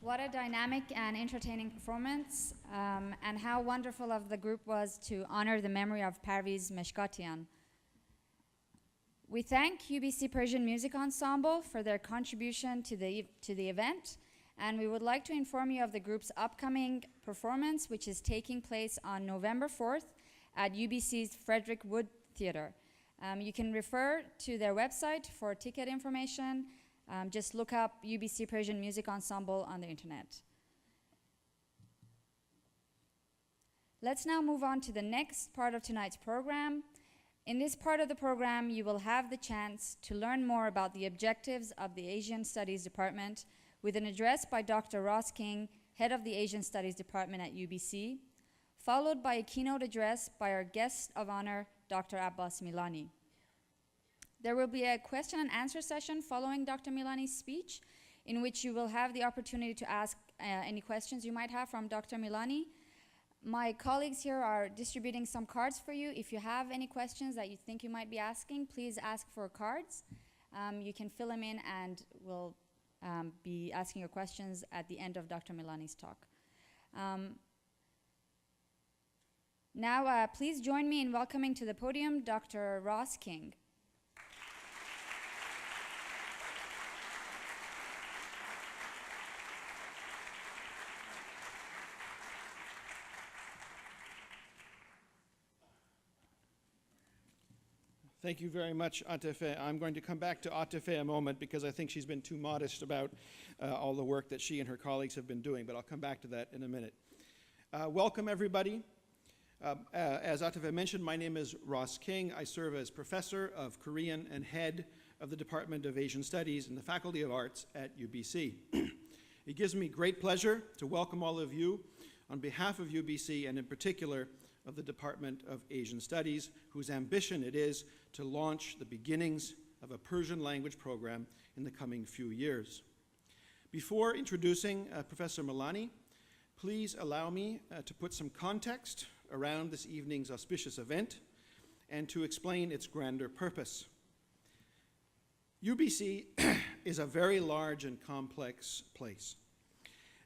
What a dynamic and entertaining performance, and how wonderful of the group was to honor the memory of Parviz Meshkatian. We thank UBC Persian Music Ensemble for their contribution to the event, and we would like to inform you of the group's upcoming performance, which is taking place on November 4th at UBC's Frederick Wood Theater. You can refer to their website for ticket information. Just look up UBC Persian Music Ensemble on the internet. Let's now move on to the next part of tonight's program. In this part of the program, you will have the chance to learn more about the objectives of the Asian Studies Department with an address by Dr. Ross King, head of the Asian Studies Department at UBC, followed by a keynote address by our guest of honor, Dr. Abbas Milani. There will be a question and answer session following Dr. Milani's speech, in which you will have the opportunity to ask any questions you might have from Dr. Milani. My colleagues here are distributing some cards for you. If you have any questions that you think you might be asking, please ask for cards. You can fill them in and we'll be asking your questions at the end of Dr. Milani's talk. Now, please join me in welcoming to the podium Dr. Ross King. Thank you very much, Atefe. I'm going to come back to Atefe a moment because I think she's been too modest about all the work that she and her colleagues have been doing, but I'll come back to that in a minute. Welcome, everybody. As Atefe mentioned, my name is Ross King. I serve as professor of Korean and head of the Department of Asian Studies in the Faculty of Arts at UBC. It gives me great pleasure to welcome all of you on behalf of UBC and in particular of the Department of Asian Studies, whose ambition it is to launch the beginnings of a Persian language program in the coming few years. Before introducing Professor Milani, please allow me to put some context around this evening's auspicious event and to explain its grander purpose. UBC is a very large and complex place.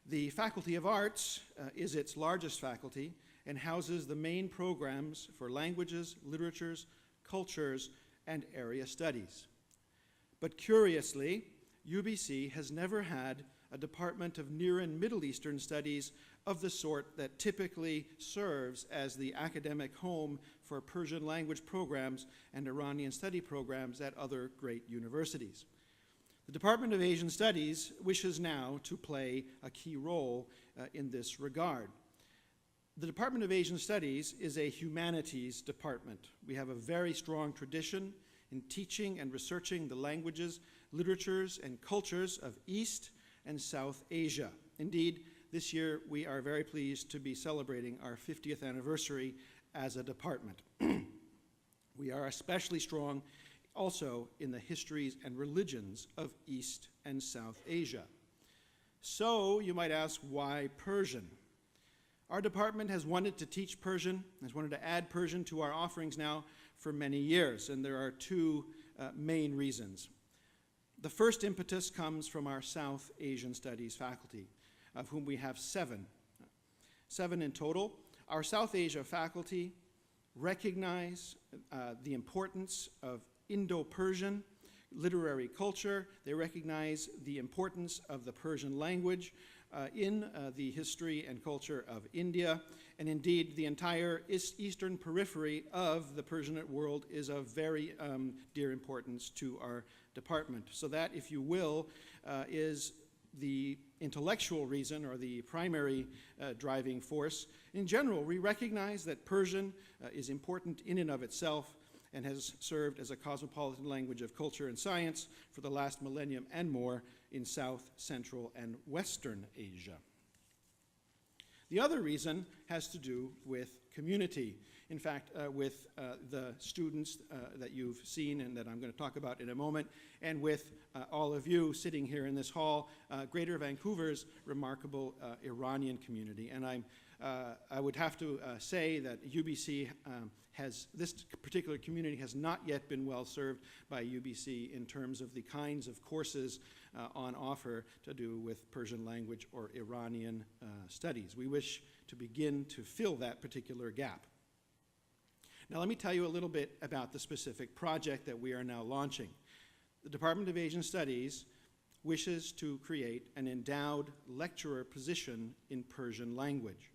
The Faculty of Arts is its largest faculty and houses the main programs for languages, literatures, cultures, and area studies. But curiously, UBC has never had a Department of Near and Middle Eastern Studies of the sort that typically serves as the academic home for Persian language programs and Iranian study programs at other great universities. The Department of Asian Studies wishes now to play a key role in this regard. The Department of Asian Studies is a humanities department. We have a very strong tradition in teaching and researching the languages, literatures, and cultures of East and South Asia. Indeed, this year we are very pleased to be celebrating our 50th anniversary as a department. We are especially strong also in the histories and religions of East and South Asia. So you might ask, why Persian? Our department has wanted to teach Persian, has wanted to add Persian to our offerings now for many years, and there are two main reasons. The first impetus comes from our South Asian Studies faculty, of whom we have seven in total. Our South Asia faculty recognize the importance of Indo-Persian literary culture. They recognize the importance of the Persian language in the history and culture of India, and indeed the entire eastern periphery of the Persianate world is of very dear importance to our department. So that, if you will, is the intellectual reason or the primary driving force. In general, we recognize that Persian is important in and of itself and has served as a cosmopolitan language of culture and science for the last millennium and more in South, Central, and Western Asia. The other reason has to do with community. In fact, with the students that you've seen and that I'm going to talk about in a moment, and with all of you sitting here in this hall, Greater Vancouver's remarkable Iranian community. And I would have to say that UBC this particular community has not yet been well served by UBC in terms of the kinds of courses on offer to do with Persian language or Iranian studies. We wish to begin to fill that particular gap. Now let me tell you a little bit about the specific project that we are now launching. The Department of Asian Studies wishes to create an endowed lecturer position in Persian language.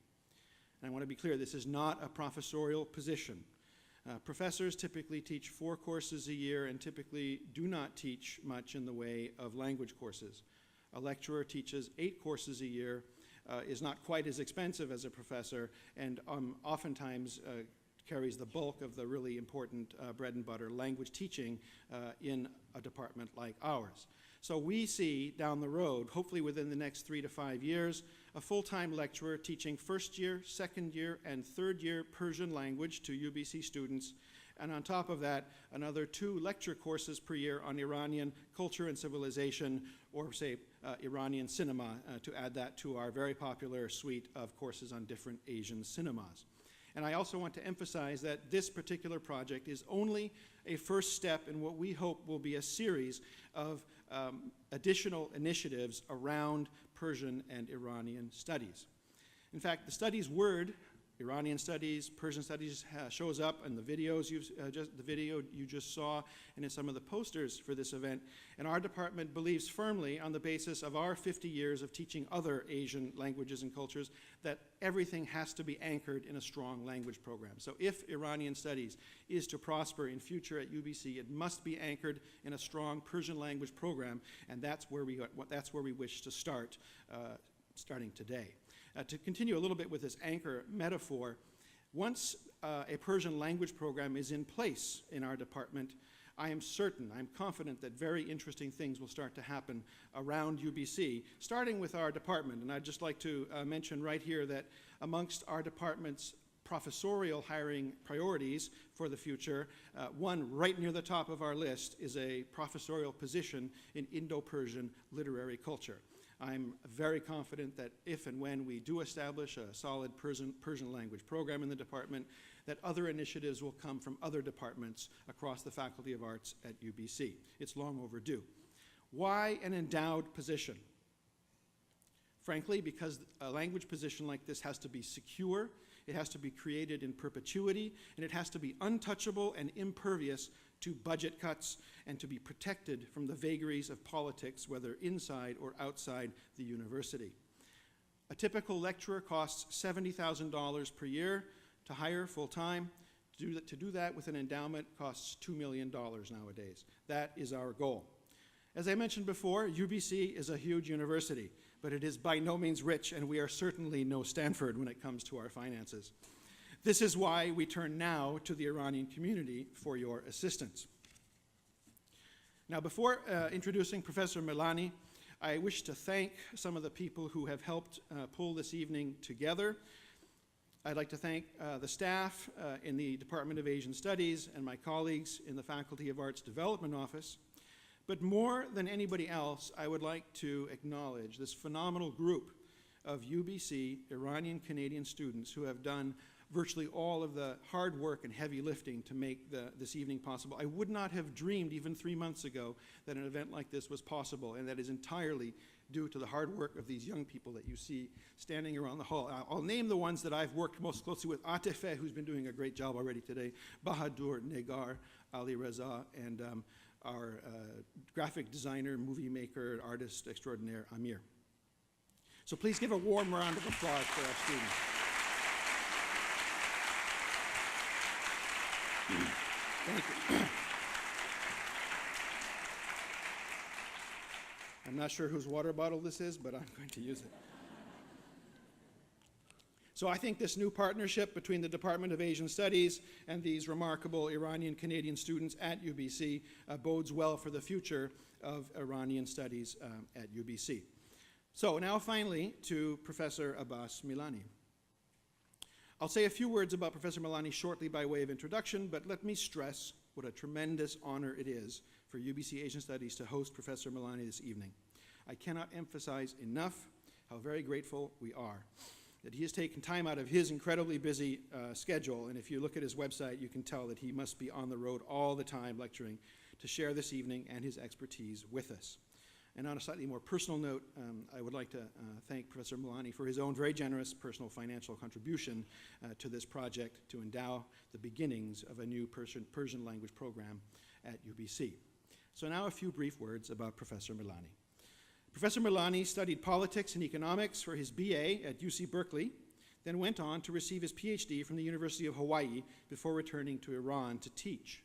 And I want to be clear, this is not a professorial position. Professors typically teach 4 courses a year and typically do not teach much in the way of language courses. A lecturer teaches 8 courses a year, is not quite as expensive as a professor, and oftentimes carries the bulk of the really important bread and butter language teaching in a department like ours. So we see down the road, hopefully within the next 3 to 5 years, a full-time lecturer teaching first year, second year, and third year Persian language to UBC students. And on top of that, another 2 lecture courses per year on Iranian culture and civilization, or say Iranian cinema, to add that to our very popular suite of courses on different Asian cinemas. And I also want to emphasize that this particular project is only a first step in what we hope will be a series of additional initiatives around Persian and Iranian studies. In fact, the studies word, Iranian studies, Persian studies, shows up in the videos the video you just saw and in some of the posters for this event. And our department believes firmly, on the basis of our 50 years of teaching other Asian languages and cultures, that everything has to be anchored in a strong language program. So if Iranian studies is to prosper in future at UBC, it must be anchored in a strong Persian language program, and that's where we wish to start, starting today. To continue a little bit with this anchor metaphor, once a Persian language program is in place in our department, I'm confident that very interesting things will start to happen around UBC, starting with our department. And I'd just like to mention right here that amongst our department's professorial hiring priorities for the future, one right near the top of our list is a professorial position in Indo-Persian literary culture. I'm very confident that if and when we do establish a solid Persian language program in the department, that other initiatives will come from other departments across the Faculty of Arts at UBC. It's long overdue. Why an endowed position? Frankly, because a language position like this has to be secure, it has to be created in perpetuity, and it has to be untouchable and impervious to budget cuts and to be protected from the vagaries of politics, whether inside or outside the university. A typical lecturer costs $70,000 per year to hire full-time. To do that with an endowment costs $2 million nowadays. That is our goal. As I mentioned before, UBC is a huge university, but it is by no means rich, and we are certainly no Stanford when it comes to our finances. This is why we turn now to the Iranian community for your assistance. Now, before introducing Professor Milani, I wish to thank some of the people who have helped pull this evening together. I'd like to thank the staff in the Department of Asian Studies and my colleagues in the Faculty of Arts Development Office. But more than anybody else, I would like to acknowledge this phenomenal group of UBC Iranian Canadian students who have done virtually all of the hard work and heavy lifting to make this evening possible. I would not have dreamed even 3 months ago that an event like this was possible, and that is entirely due to the hard work of these young people that you see standing around the hall. I'll name the ones that I've worked most closely with. Atifeh, who's been doing a great job already today, Bahadur, Negar, Ali Reza, and our graphic designer, movie maker, artist extraordinaire, Amir. So please give a warm round of applause for our students. Thank you. I'm not sure whose water bottle this is, but I'm going to use it. So I think this new partnership between the Department of Asian Studies and these remarkable Iranian Canadian students at UBC bodes well for the future of Iranian studies at UBC. So now finally to Professor Abbas Milani. I'll say a few words about Professor Milani shortly by way of introduction, but let me stress what a tremendous honor it is for UBC Asian Studies to host Professor Milani this evening. I cannot emphasize enough how very grateful we are that he has taken time out of his incredibly busy schedule, and if you look at his website, you can tell that he must be on the road all the time lecturing to share this evening and his expertise with us. And on a slightly more personal note, I would like to thank Professor Milani for his own very generous personal financial contribution to this project to endow the beginnings of a new Persian language program at UBC. So now a few brief words about Professor Milani. Professor Milani studied politics and economics for his BA at UC Berkeley, then went on to receive his PhD from the University of Hawaii before returning to Iran to teach.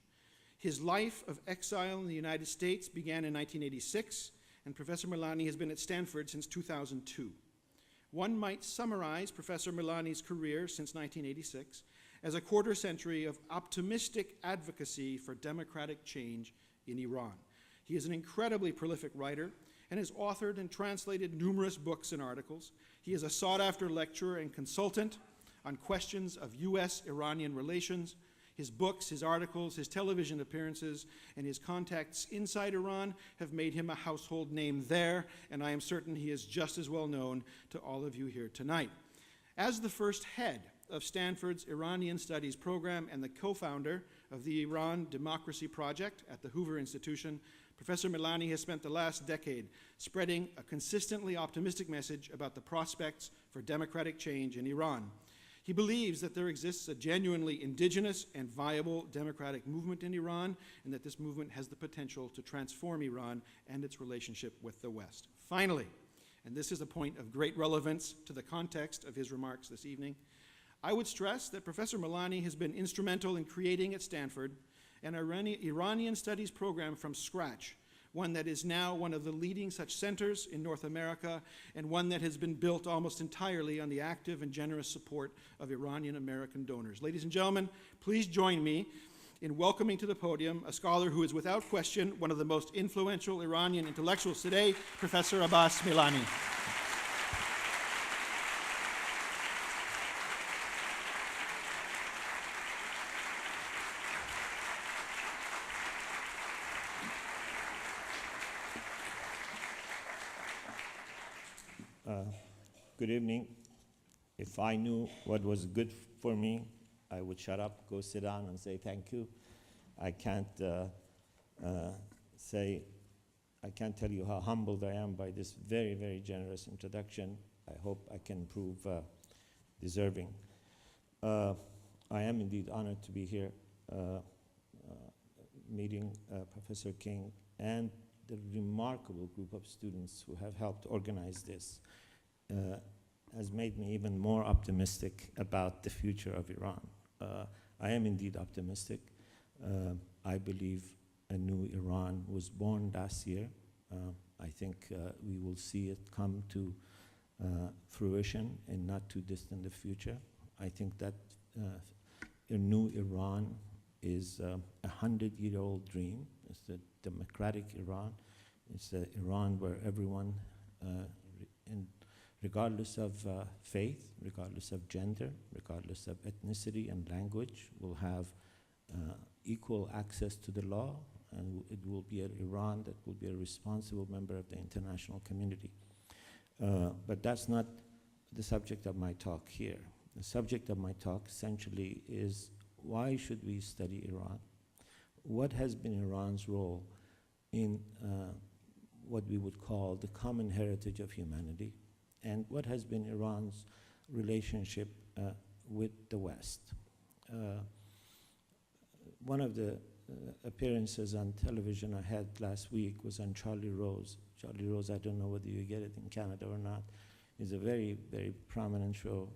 His life of exile in the United States began in 1986, and Professor Milani has been at Stanford since 2002. One might summarize Professor Milani's career since 1986 as a quarter century of optimistic advocacy for democratic change in Iran. He is an incredibly prolific writer and has authored and translated numerous books and articles. He is a sought-after lecturer and consultant on questions of US-Iranian relations. His books, his articles, his television appearances, and his contacts inside Iran have made him a household name there, and I am certain he is just as well known to all of you here tonight. As the first head of Stanford's Iranian Studies program and the co-founder of the Iran Democracy Project at the Hoover Institution, Professor Milani has spent the last decade spreading a consistently optimistic message about the prospects for democratic change in Iran. He believes that there exists a genuinely indigenous and viable democratic movement in Iran, and that this movement has the potential to transform Iran and its relationship with the West. Finally, and this is a point of great relevance to the context of his remarks this evening, I would stress that Professor Milani has been instrumental in creating at Stanford an Iranian studies program from scratch, one that is now one of the leading such centers in North America, and one that has been built almost entirely on the active and generous support of Iranian American donors. Ladies and gentlemen, please join me in welcoming to the podium a scholar who is without question one of the most influential Iranian intellectuals today, Professor Abbas Milani. Good evening. If I knew what was good for me, I would shut up, go sit down, and say thank you. I can't tell you how humbled I am by this very, very generous introduction. I hope I can prove deserving. I am indeed honored to be here meeting Professor King and the remarkable group of students who have helped organize this. Has made me even more optimistic about the future of Iran. I am indeed optimistic. I believe a new Iran was born last year. I think we will see it come to fruition in not too distant the future. I think that a new Iran is a 100-year-old dream. It's the democratic Iran. It's the Iran where everyone regardless of faith, regardless of gender, regardless of ethnicity and language, will have equal access to the law, and it will be an Iran that will be a responsible member of the international community. But that's not the subject of my talk here. The subject of my talk essentially is, why should we study Iran? What has been Iran's role in what we would call the common heritage of humanity? And what has been Iran's relationship with the West? One of the appearances on television I had last week was on Charlie Rose. Charlie Rose, I don't know whether you get it in Canada or not, is a very, very prominent show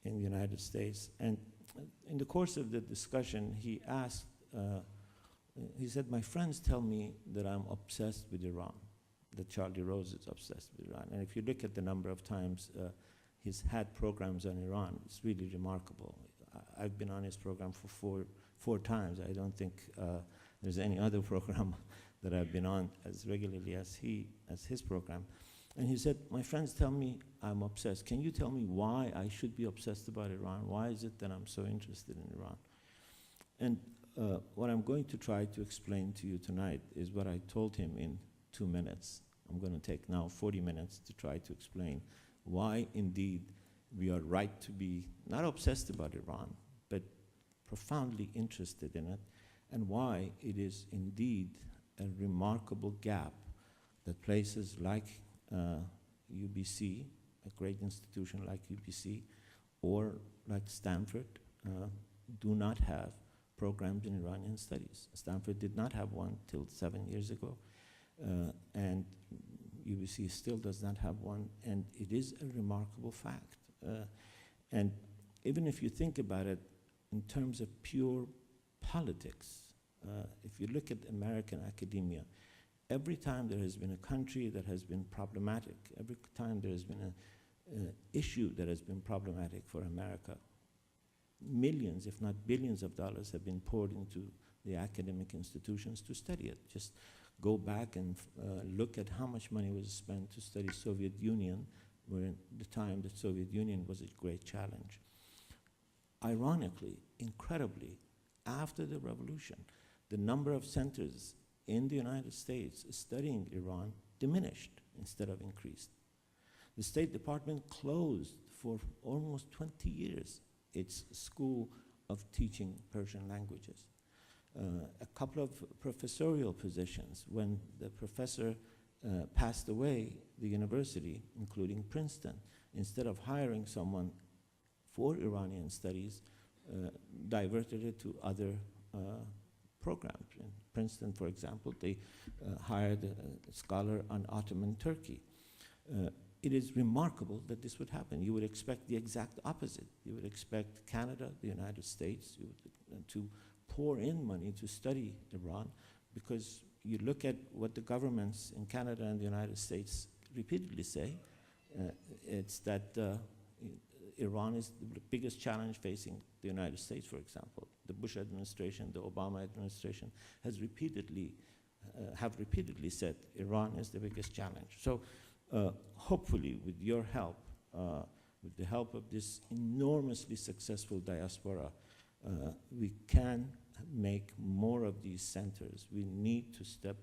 in the United States. And in the course of the discussion, he asked, he said, my friends tell me that I'm obsessed with Iran, that Charlie Rose is obsessed with Iran. And if you look at the number of times he's had programs on Iran, it's really remarkable. I've been on his program for four times. I don't think there's any other program that I've been on as regularly as his program. And he said, my friends tell me I'm obsessed. Can you tell me why I should be obsessed about Iran? Why is it that I'm so interested in Iran? And what I'm going to try to explain to you tonight is what I told him in 2 minutes. I'm going to take now 40 minutes to try to explain why indeed we are right to be not obsessed about Iran, but profoundly interested in it, and why it is indeed a remarkable gap that places like UBC, a great institution like UBC, or like Stanford, do not have programs in Iranian studies. Stanford did not have one till 7 years ago, and UBC still does not have one, and it is a remarkable fact. And even if you think about it in terms of pure politics, if you look at American academia, every time there has been a country that has been problematic, every time there has been an issue that has been problematic for America, millions, if not billions of dollars have been poured into the academic institutions to study it. Just go back and look at how much money was spent to study Soviet Union, where in the time the Soviet Union was a great challenge. Ironically, incredibly, after the revolution, the number of centers in the United States studying Iran diminished instead of increased. The State Department closed for almost 20 years its school of teaching Persian languages. A couple of professorial positions, when the professor passed away, the university, including Princeton, instead of hiring someone for Iranian studies, diverted it to other programs. In Princeton, for example, they hired a scholar on Ottoman Turkey. It is remarkable that this would happen. You would expect the exact opposite. You would expect Canada, the United States, to pour in money to study Iran, because you look at what the governments in Canada and the United States repeatedly say, it's that Iran is the biggest challenge facing the United States, for example. The Bush administration, the Obama administration have repeatedly said Iran is the biggest challenge. So hopefully with your help, with the help of this enormously successful diaspora, we can make more of these centers. We need to step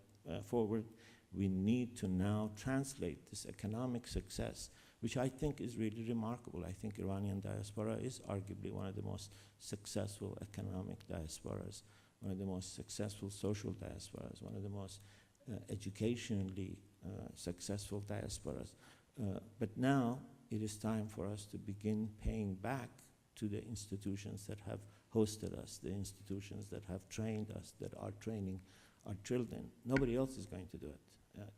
forward. We need to now translate this economic success, which I think is really remarkable. I think Iranian diaspora is arguably one of the most successful economic diasporas, one of the most successful social diasporas, one of the most educationally successful diasporas. But now it is time for us to begin paying back to the institutions that have hosted us, the institutions that have trained us, that are training our children. Nobody else is going to do it.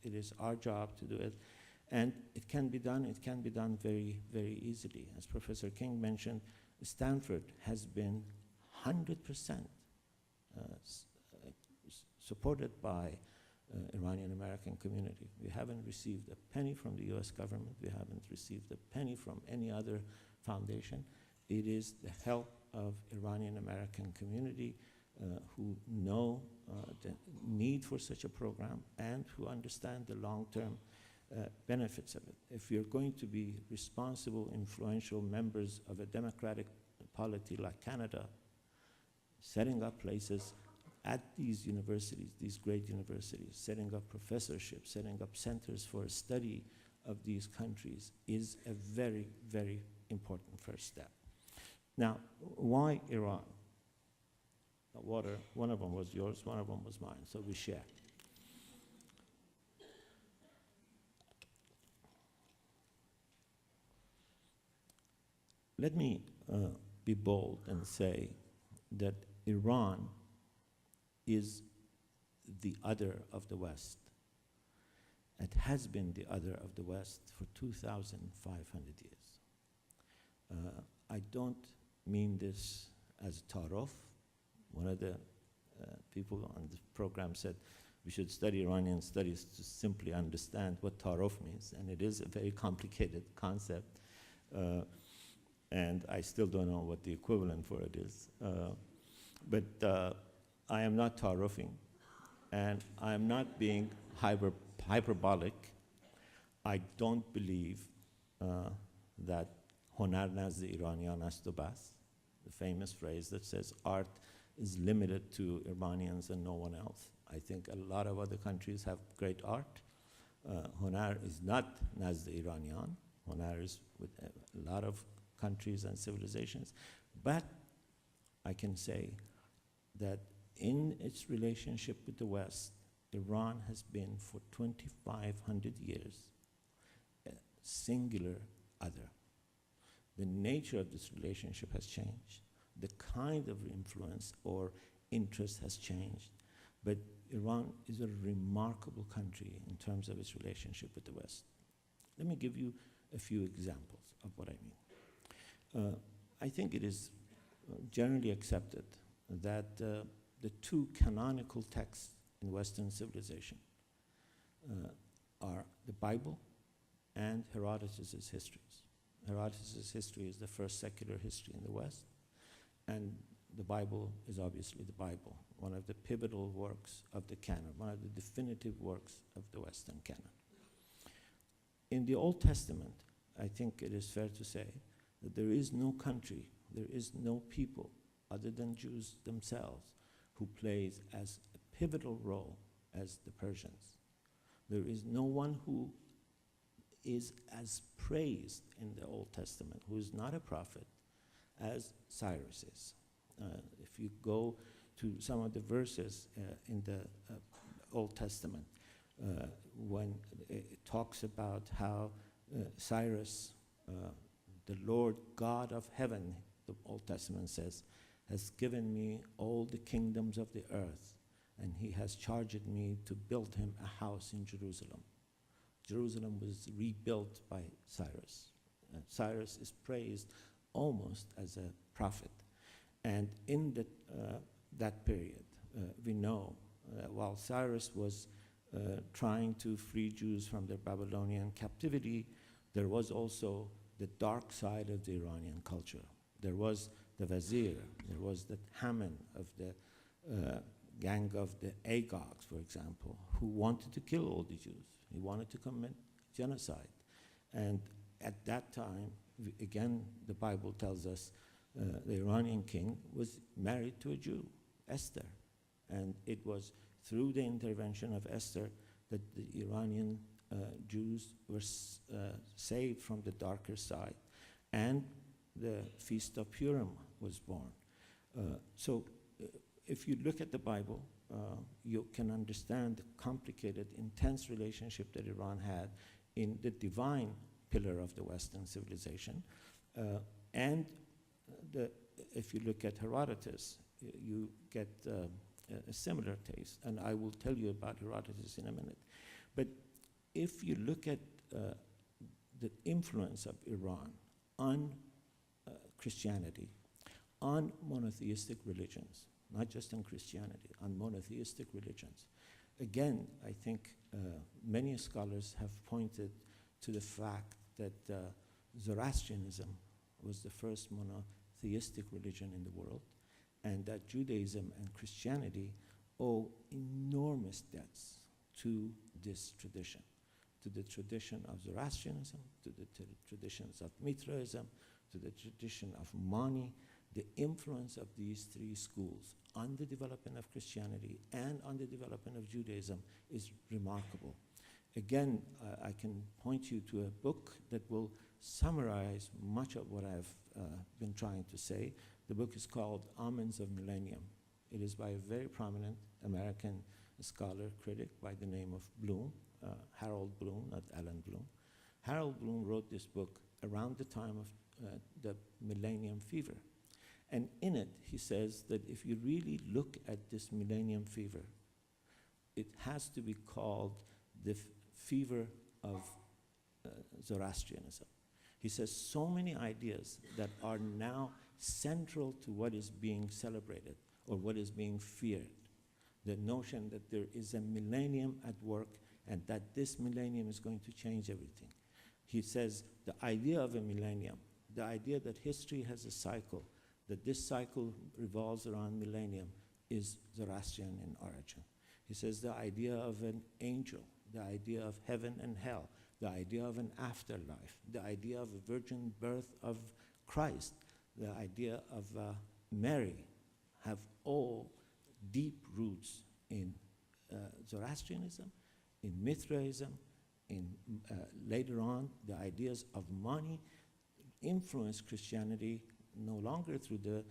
It is our job to do it. And it can be done very, very easily. As Professor King mentioned, Stanford has been 100% supported by Iranian American community. We haven't received a penny from the US government. We haven't received a penny from any other foundation. It is the help of Iranian American community who know the need for such a program and who understand the long-term benefits of it. If you're going to be responsible, influential members of a democratic polity like Canada, setting up places at these universities, these great universities, setting up professorships, setting up centers for study of these countries is a very, very important first step. Now, why Iran? Water, one of them was yours, one of them was mine, so we share. Let me be bold and say that Iran is the other of the West. It has been the other of the West for 2,500 years. I don't mean this as a tarof. One of the people on the program said we should study Iranian studies to simply understand what tarof means, and it is a very complicated concept. And I still don't know what the equivalent for it is. But I am not tarofing, and I am not being hyperbolic. I don't believe that هنر نزد ایرانیان است و بس, the famous phrase that says art is limited to Iranians and no one else. I think a lot of other countries have great art. هنر is not نزد ایرانیان. هنر is with a lot of countries and civilizations. But I can say that in its relationship with the West, Iran has been for 2,500 years a singular other. The nature of this relationship has changed. The kind of influence or interest has changed. But Iran is a remarkable country in terms of its relationship with the West. Let me give you a few examples of what I mean. I think it is generally accepted that the two canonical texts in Western civilization are the Bible and Herodotus' histories. Herodotus' history is the first secular history in the West, and the Bible is obviously the Bible, one of the pivotal works of the canon, one of the definitive works of the Western canon. In the Old Testament, I think it is fair to say that there is no country, there is no people other than Jews themselves who plays as a pivotal role as the Persians. There is no one who is as praised in the Old Testament, who is not a prophet, as Cyrus is. If you go to some of the verses in the Old Testament, when it talks about how Cyrus, the Lord God of heaven, the Old Testament says, has given me all the kingdoms of the earth, and he has charged me to build him a house in Jerusalem. Jerusalem was rebuilt by Cyrus. Cyrus is praised almost as a prophet. And in that period, we know while Cyrus was trying to free Jews from their Babylonian captivity, there was also the dark side of the Iranian culture. There was the Wazir, there was the Haman of the gang of the Agogs, for example, who wanted to kill all the Jews. He wanted to commit genocide. And at that time, again, the Bible tells us the Iranian king was married to a Jew, Esther. And it was through the intervention of Esther that the Iranian Jews were saved from the darker side. And the Feast of Purim was born. So if you look at the Bible, you can understand the complicated, intense relationship that Iran had in the divine pillar of the Western civilization. And if you look at Herodotus, you get a similar taste. And I will tell you about Herodotus in a minute. But if you look at the influence of Iran on Christianity, on monotheistic religions, not just on Christianity, on monotheistic religions. Again, I think many scholars have pointed to the fact that Zoroastrianism was the first monotheistic religion in the world, and that Judaism and Christianity owe enormous debts to this tradition, to the tradition of Zoroastrianism, to the traditions of Mithraism, to the tradition of Mani. The influence of these three schools on the development of Christianity and on the development of Judaism is remarkable. Again, I can point you to a book that will summarize much of what I've been trying to say. The book is called Omens of Millennium. It is by a very prominent American scholar, critic by the name of Bloom, Harold Bloom, not Alan Bloom. Harold Bloom wrote this book around the time of the Millennium Fever. And in it, he says that if you really look at this Millennium Fever, it has to be called the fever of Zoroastrianism. He says so many ideas that are now central to what is being celebrated or what is being feared. The notion that there is a millennium at work and that this millennium is going to change everything. He says the idea of a millennium, the idea that history has a cycle, that this cycle revolves around millennium, is Zoroastrian in origin. He says the idea of an angel, the idea of heaven and hell, the idea of an afterlife, the idea of a virgin birth of Christ, the idea of Mary, have all deep roots in Zoroastrianism, in Mithraism, in later on the ideas of money influenced Christianity no longer through the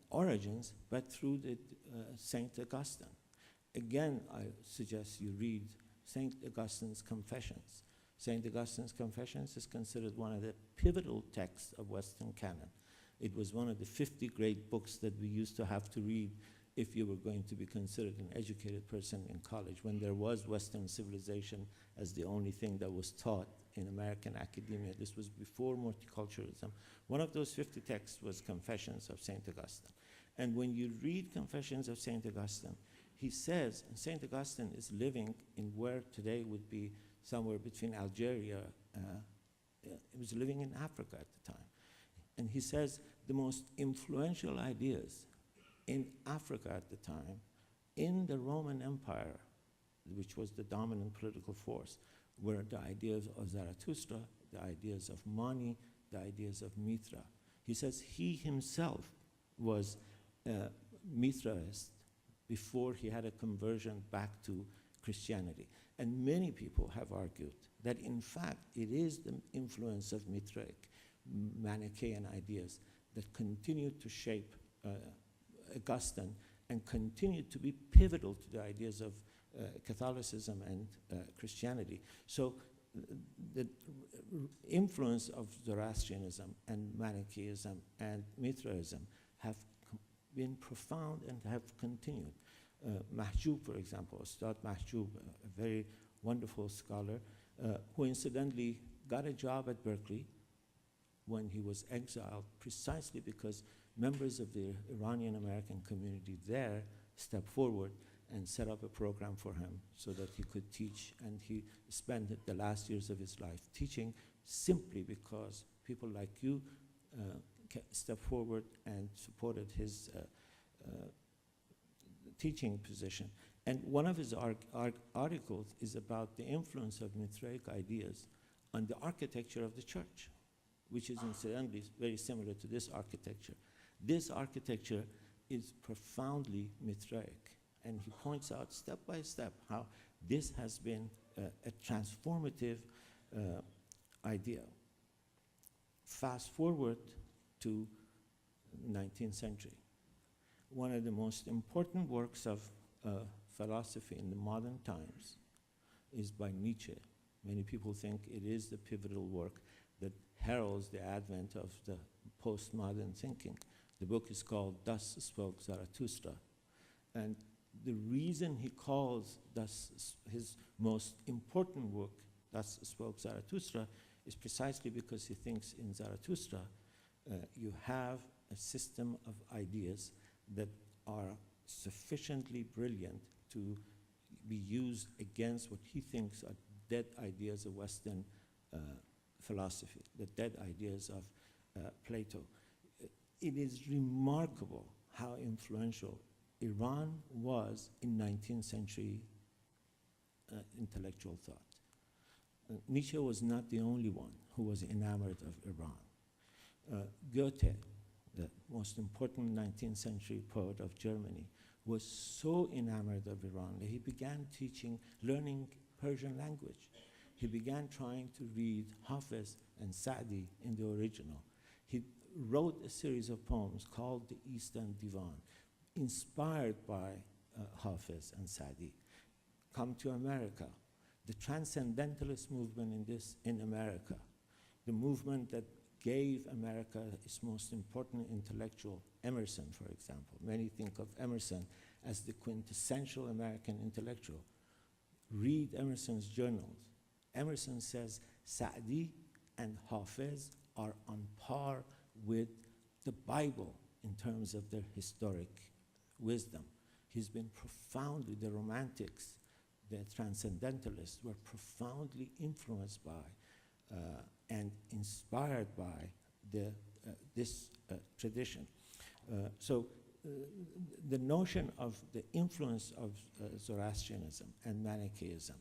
origins, but through the Saint Augustine. Again, I suggest you read Saint Augustine's Confessions. Saint Augustine's Confessions is considered one of the pivotal texts of Western canon. It was one of the 50 great books that we used to have to read if you were going to be considered an educated person in college, when there was Western civilization as the only thing that was taught in American academia. This was before multiculturalism. One of those 50 texts was Confessions of St. Augustine. And when you read Confessions of St. Augustine, he says, and St. Augustine is living in where today would be somewhere between Algeria, he was living in Africa at the time. And he says the most influential ideas in Africa at the time, in the Roman Empire, which was the dominant political force, were the ideas of Zarathustra, the ideas of Mani, the ideas of Mithra. He says he himself was a Mithraist before he had a conversion back to Christianity. And many people have argued that in fact it is the influence of Mithraic, Manichaean ideas that continued to shape Augustine and continued to be pivotal to the ideas of Catholicism and Christianity. So the influence of Zoroastrianism and Manichaeism and Mithraism have been profound and have continued. Mahjoub, for example, Ustad Mahjoub, a very wonderful scholar, who incidentally got a job at Berkeley when he was exiled precisely because members of the Iranian American community there stepped forward and set up a program for him so that he could teach. And he spent the last years of his life teaching simply because people like you stepped forward and supported his teaching position. And one of his articles is about the influence of Mithraic ideas on the architecture of the church, which is incidentally very similar to this architecture. This architecture is profoundly Mithraic, and he points out step by step how this has been a transformative idea. Fast forward to 19th century. One of the most important works of philosophy in the modern times is by Nietzsche. Many people think it is the pivotal work that heralds the advent of the postmodern thinking. The book is called Thus Spoke Zarathustra. And the reason he calls his most important work, Thus Spoke Zarathustra, is precisely because he thinks in Zarathustra you have a system of ideas that are sufficiently brilliant to be used against what he thinks are dead ideas of Western philosophy, the dead ideas of Plato. It is remarkable how influential Iran was in 19th century intellectual thought. Nietzsche was not the only one who was enamored of Iran. Goethe, the most important 19th century poet of Germany, was so enamored of Iran that he began learning Persian language. He began trying to read Hafiz and Sa'di in the original. He wrote a series of poems called the Eastern Divan, inspired by Hafiz and Sa'di. Come to America, the transcendentalist movement in America, the movement that gave America its most important intellectual, Emerson, for example. Many think of Emerson as the quintessential American intellectual. Read Emerson's journals. Emerson says Sa'di and Hafiz are on par with the Bible in terms of their historic wisdom. He's been profoundly, the Romantics, the Transcendentalists were profoundly influenced by and inspired by this tradition. So the notion of the influence of Zoroastrianism and Manichaeism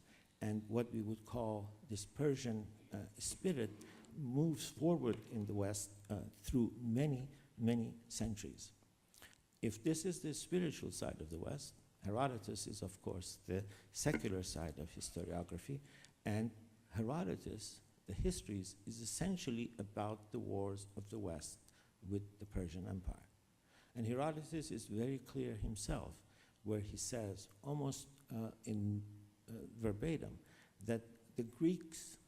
and what we would call this Persian spirit moves forward in the West through many, many centuries. If this is the spiritual side of the West, Herodotus is, of course, the secular side of historiography, and Herodotus, the histories, is essentially about the wars of the West with the Persian Empire. And Herodotus is very clear himself, where he says, almost in verbatim, that the Greeks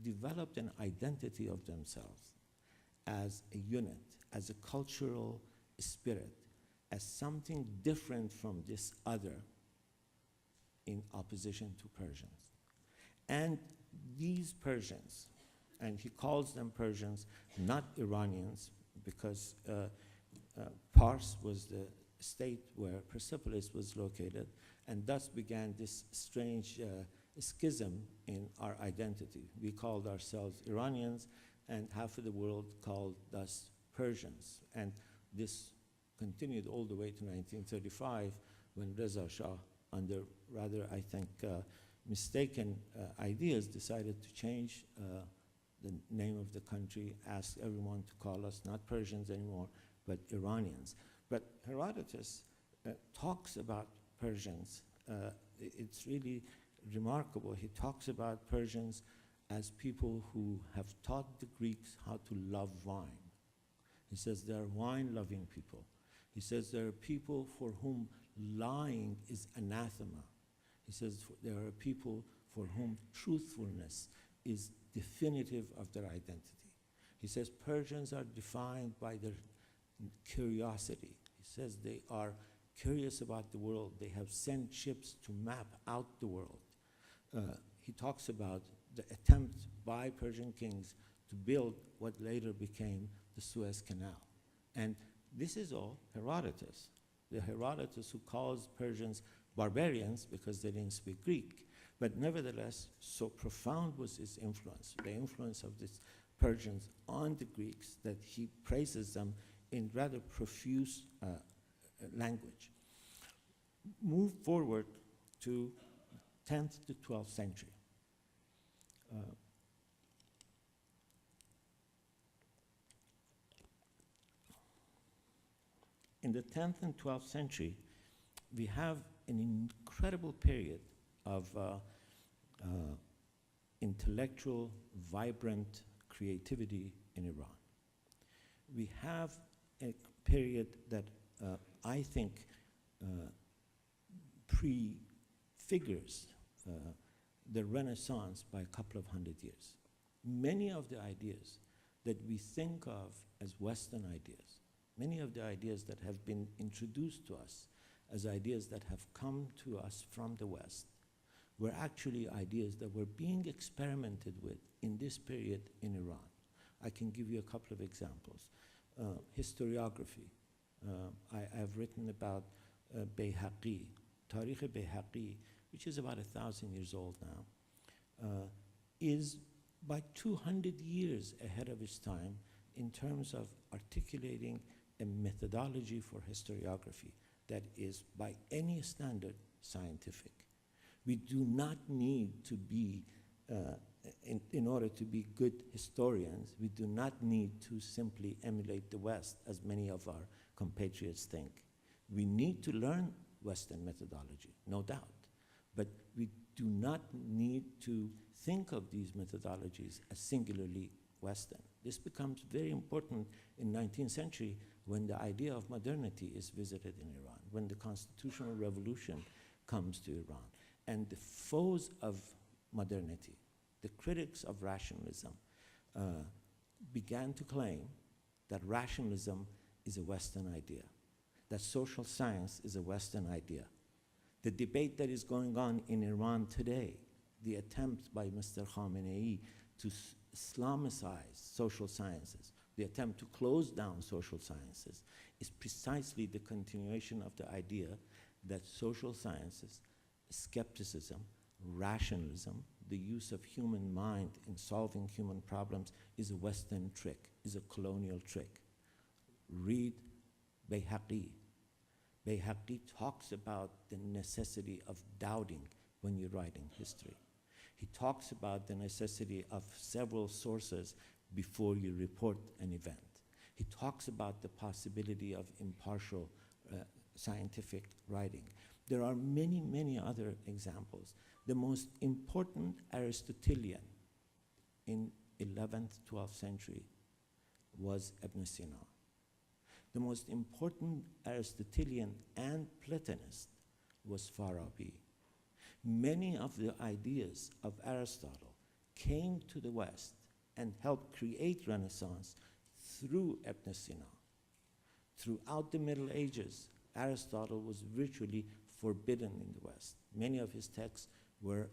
developed an identity of themselves as a unit, as a cultural spirit, as something different from this other in opposition to Persians. And these Persians, and he calls them Persians, not Iranians, because Pars was the state where Persepolis was located, and thus began this strange schism in our identity. We called ourselves Iranians, and half of the world called us Persians. And this continued all the way to 1935, when Reza Shah, under rather, I think, mistaken ideas, decided to change the name of the country, asked everyone to call us not Persians anymore, but Iranians. But Herodotus talks about Persians. It's really remarkable. He talks about Persians as people who have taught the Greeks how to love wine. He says they're wine-loving people. He says there are people for whom lying is anathema. He says there are people for whom truthfulness is definitive of their identity. He says Persians are defined by their curiosity. He says they are curious about the world. They have sent ships to map out the world. He talks about the attempt by Persian kings to build what later became the Suez Canal. And this is all Herodotus, the Herodotus who calls Persians barbarians because they didn't speak Greek. But nevertheless, so profound was his influence, the influence of these Persians on the Greeks, that he praises them in rather profuse language. Move forward to 10th to 12th century. In the 10th and 12th century, we have an incredible period of intellectual, vibrant creativity in Iran. We have a period that I think prefigures the Renaissance by a couple of hundred years. Many of the ideas that we think of as Western ideas, many of the ideas that have been introduced to us as ideas that have come to us from the West, were actually ideas that were being experimented with in this period in Iran. I can give you a couple of examples. Historiography. I have written about Bayhaqi, Tarikh Bayhaqi, which is about 1,000 years old now, is by 200 years ahead of its time in terms of articulating a methodology for historiography that is, by any standard, scientific. We do not need to be, in order to be good historians, we do not need to simply emulate the West, as many of our compatriots think. We need to learn Western methodology, no doubt, but we do not need to think of these methodologies as singularly Western. This becomes very important in 19th century when the idea of modernity is visited in Iran, when the constitutional revolution comes to Iran. And the foes of modernity, the critics of rationalism, began to claim that rationalism is a Western idea, that social science is a Western idea. The debate that is going on in Iran today, the attempt by Mr. Khamenei to Islamicize social sciences, the attempt to close down social sciences, is precisely the continuation of the idea that social sciences, skepticism, rationalism, the use of human mind in solving human problems is a Western trick, is a colonial trick. Read Bayhaqi. Bayhaqi talks about the necessity of doubting when you're writing history. He talks about the necessity of several sources before you report an event. He talks about the possibility of impartial scientific writing. There are many, many other examples. The most important Aristotelian in 11th, 12th century was Ibn Sina. The most important Aristotelian and Platonist was Farabi. Many of the ideas of Aristotle came to the West and helped create Renaissance through Ibn Sina. Throughout the Middle Ages, Aristotle was virtually forbidden in the West. Many of his texts were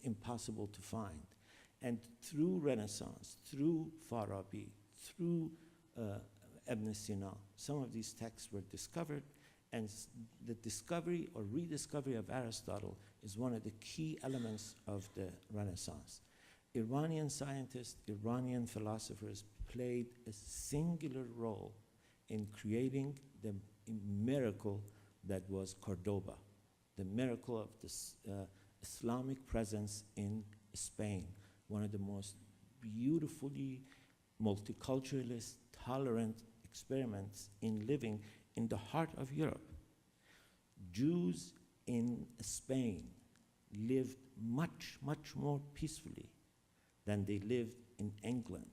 impossible to find. And through Renaissance, through Farabi, through Ibn Sina, some of these texts were discovered, and the discovery or rediscovery of Aristotle is one of the key elements of the Renaissance. Iranian scientists, Iranian philosophers played a singular role in creating the miracle that was Cordoba, the miracle of this Islamic presence in Spain, one of the most beautifully multiculturalist, tolerant experiments in living in the heart of Europe. Jews in Spain lived much, much more peacefully than they lived in England.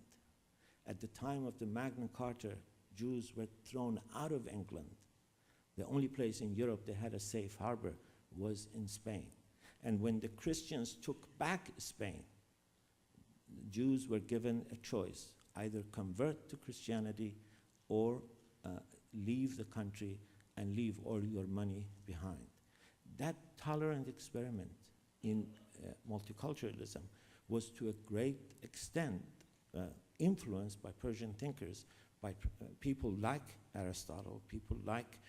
At the time of the Magna Carta, Jews were thrown out of England. The only place in Europe they had a safe harbor was in Spain. And when the Christians took back Spain, Jews were given a choice, either convert to Christianity or leave the country and leave all your money behind. That tolerant experiment in multiculturalism was to a great extent influenced by Persian thinkers, by people like Aristotle, people like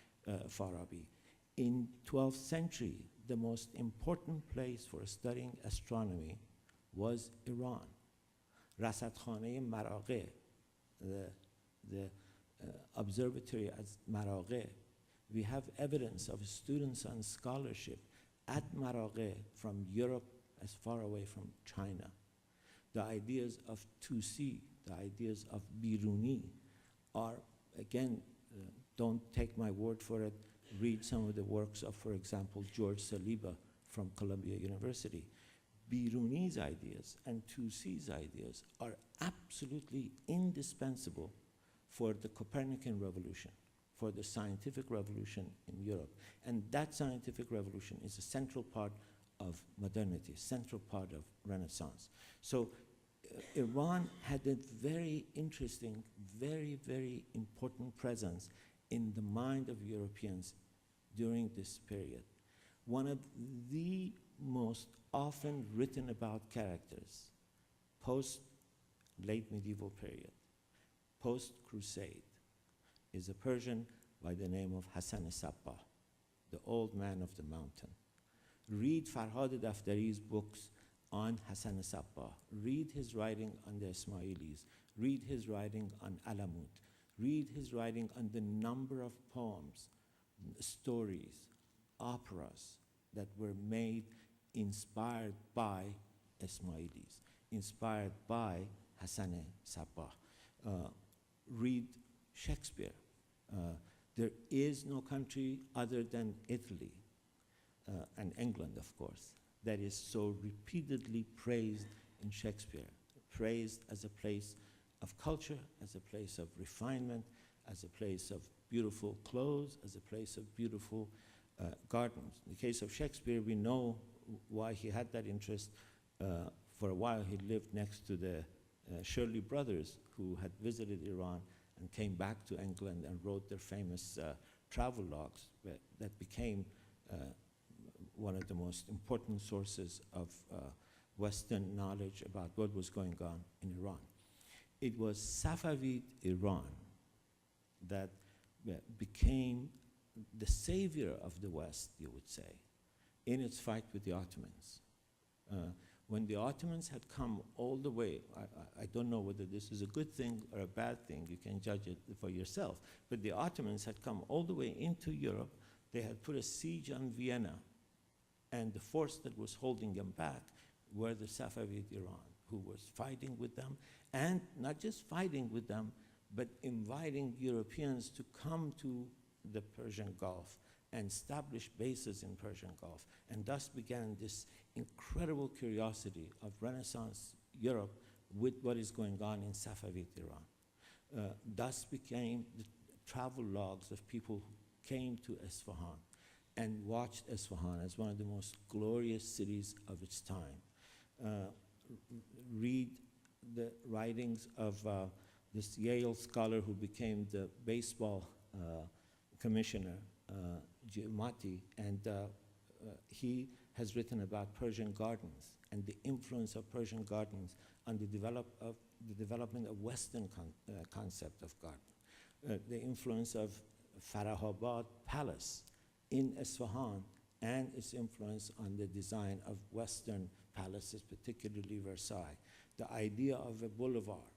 Farabi. In 12th century, the most important place for studying astronomy was Iran. Rasadkhane Maraghe, the observatory at Maraghe, we have evidence of students on scholarship at Maraghe from Europe as far away from China. The ideas of Tusi, the ideas of Biruni are, again, don't take my word for it, read some of the works of, for example, George Saliba from Columbia University. Biruni's ideas and Tusi's ideas are absolutely indispensable for the Copernican revolution, for the scientific revolution in Europe. And that scientific revolution is a central part of modernity, central part of Renaissance. So Iran had a very interesting, very, very important presence in the mind of Europeans during this period. One of the most often written about characters, post-late medieval period, post-crusade, is a Persian by the name of Hassan Sabbah, the old man of the mountain. Read Farhad Daftari's books on Hassan Sabbah. Read his writing on the Ismailis. Read his writing on Alamut. Read his writing on the number of poems, stories, operas that were made inspired by Ismailis, inspired by Hassan Sabbah. Read Shakespeare. There is no country other than Italy, and England, of course, that is so repeatedly praised in Shakespeare, praised as a place of culture, as a place of refinement, as a place of beautiful clothes, as a place of beautiful gardens. In the case of Shakespeare, we know why he had that interest. For a while, he lived next to the Shirley brothers, who had visited Iran and came back to England and wrote their famous travel logs that became one of the most important sources of Western knowledge about what was going on in Iran. It was Safavid Iran that became the savior of the West, you would say, in its fight with the Ottomans. When the Ottomans had come all the way, I don't know whether this is a good thing or a bad thing, you can judge it for yourself, but the Ottomans had come all the way into Europe. They had put a siege on Vienna, And the force that was holding them back were the Safavid Iran, who was fighting with them, and not just fighting with them, but inviting Europeans to come to the Persian Gulf and establish bases in Persian Gulf. And thus began this incredible curiosity of Renaissance Europe with what is going on in Safavid Iran. Thus became the travel logs of people who came to Isfahan and watched Isfahan as one of the most glorious cities of its time. Read the writings of this Yale scholar who became the baseball commissioner, Giamatti, and he has written about Persian gardens and the influence of Persian gardens on the development of Western concept of garden. The influence of Farahabad Palace in Isfahan and its influence on the design of Western palaces, particularly Versailles. The idea of a boulevard,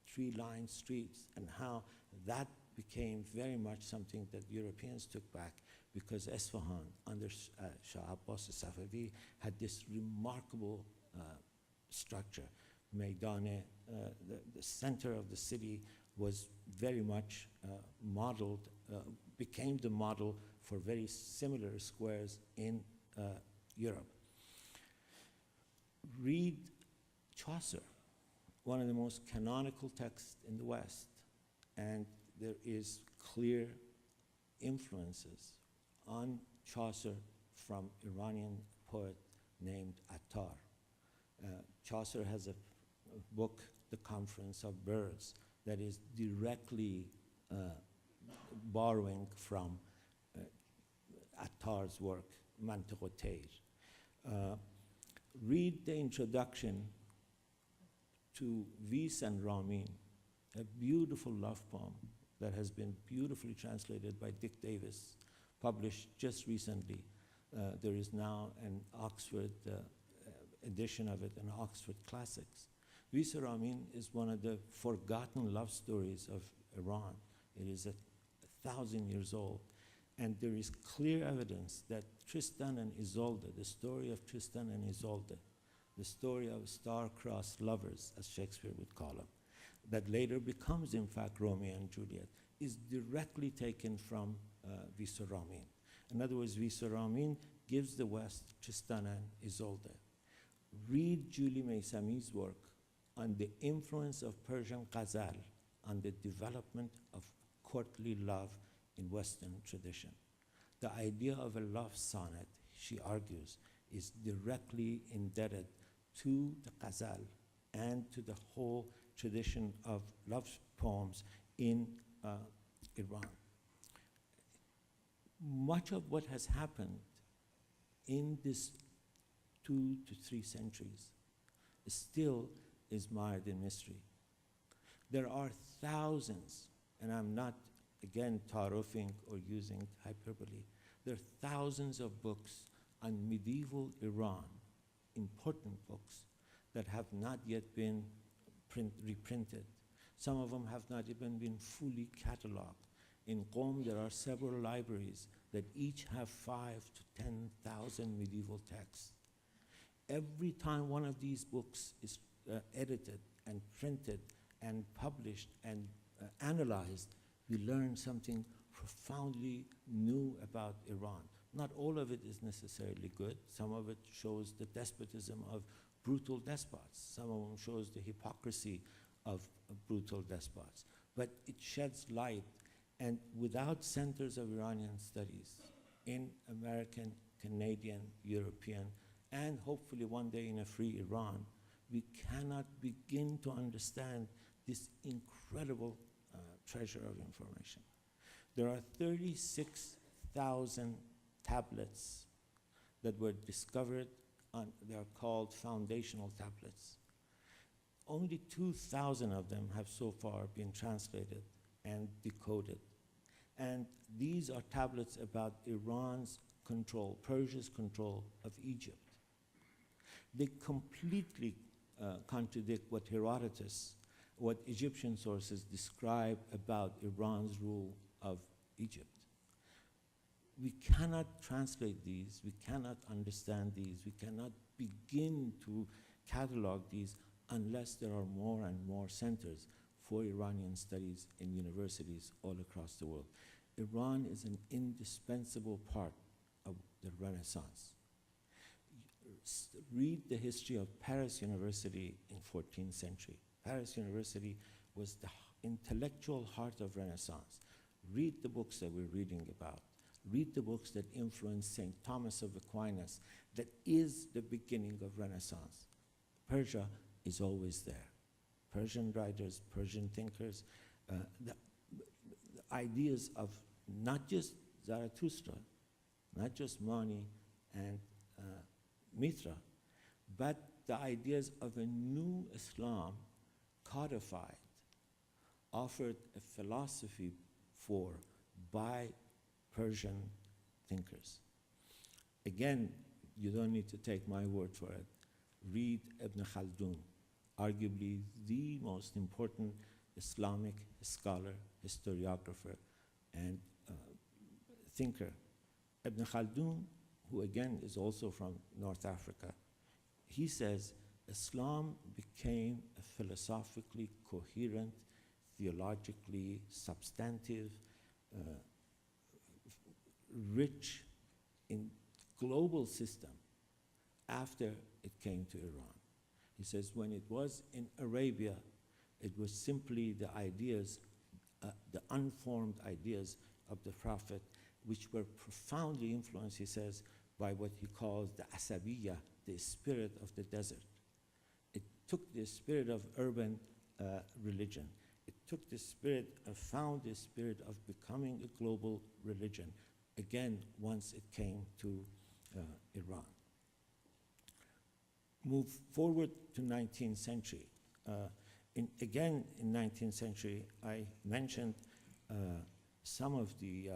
tree-lined streets, and how that became very much something that Europeans took back because Isfahan, under Shah Abbas Safavi, had this remarkable structure. Maidan, the center of the city was very much modeled, became the model for very similar squares in Europe. Read Chaucer, one of the most canonical texts in the West, and there is clear influences on Chaucer from Iranian poet named Attar. Chaucer has a book, The Conference of Birds, that is directly borrowing from Attar's work, Mantiq al-Tayr. Read the introduction to Vis and Ramin, a beautiful love poem that has been beautifully translated by Dick Davis, published just recently. There is now an Oxford edition of it in Oxford Classics. Vis and Ramin is one of the forgotten love stories of Iran. It is 1,000 years old. And there is clear evidence that Tristan and Isolde, the story of Tristan and Isolde, the story of star-crossed lovers, as Shakespeare would call them, that later becomes, in fact, Romeo and Juliet, is directly taken from Vis and Ramin. In other words, Vis and Ramin gives the West Tristan and Isolde. Read Julie Maysami's work on the influence of Persian ghazal on the development of courtly love in Western tradition. The idea of a love sonnet, she argues, is directly indebted to the ghazal and to the whole tradition of love poems in Iran. Much of what has happened in this 2 to 3 centuries still is mired in mystery. There are thousands, and I'm not again taroofing or using hyperbole, there are thousands of books on medieval Iran, important books that have not yet been reprinted. Some of them have not even been fully cataloged. In Qom, there are several libraries that each have 5,000 to 10,000 medieval texts. Every time one of these books is edited and printed and published and analyzed, we learn something profoundly new about Iran. Not all of it is necessarily good. Some of it shows the despotism of brutal despots. Some of them shows the hypocrisy of brutal despots. But it sheds light, and without centers of Iranian studies in American, Canadian, European, and hopefully one day in a free Iran, we cannot begin to understand this incredible treasure of information. There are 36,000 tablets that were discovered, they are called foundational tablets. Only 2,000 of them have so far been translated and decoded. And these are tablets about Iran's control, Persia's control of Egypt. They completely contradict what Herodotus, what Egyptian sources describe about Iran's rule of Egypt. we cannot translate these, we cannot understand these, we cannot begin to catalog these unless there are more and more centers for Iranian studies in universities all across the world. Iran is an indispensable part of the Renaissance. Read the history of Paris University in 14th century. Paris University was the intellectual heart of Renaissance. Read the books that we're reading about. Read the books that influenced St. Thomas of Aquinas, that is the beginning of Renaissance. Persia is always there. Persian writers, Persian thinkers, the ideas of not just Zarathustra, not just Mani and Mithra, but the ideas of a new Islam codified, offered a philosophy by Persian thinkers. Again, you don't need to take my word for it. Read Ibn Khaldun, arguably the most important Islamic scholar, historiographer, and thinker. Ibn Khaldun, who again is also from North Africa, he says Islam became a philosophically coherent, theologically substantive, rich in global system after it came to Iran. He says when it was in Arabia, it was simply the ideas, the unformed ideas of the Prophet, which were profoundly influenced, he says, by what he calls the asabiya, the spirit of the desert. It took the spirit of urban religion. It took the spirit, found the spirit of becoming a global religion, again, once it came to Iran. Move forward to 19th century. Again, in 19th century, I mentioned some of the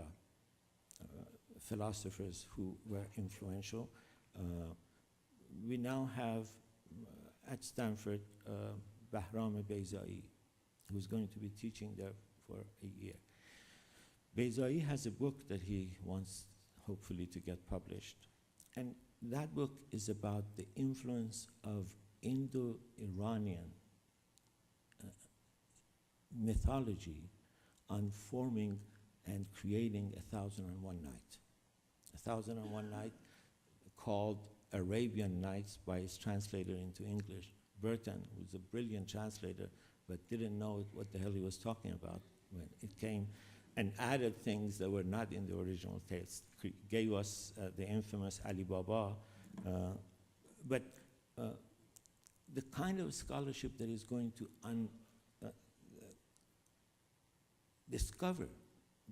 philosophers who were influential. We now have at Stanford Bahram Beyzai, who's going to be teaching there for a year. Beyzai has a book that he wants, hopefully, to get published. And that book is about the influence of Indo-Iranian mythology on forming and creating 1001 Night. 1001 Night, called Arabian Nights by his translator into English. Burton was a brilliant translator, but didn't know what the hell he was talking about when it came, and added things that were not in the original text. Gave us the infamous Ali Baba, but the kind of scholarship that is going to discover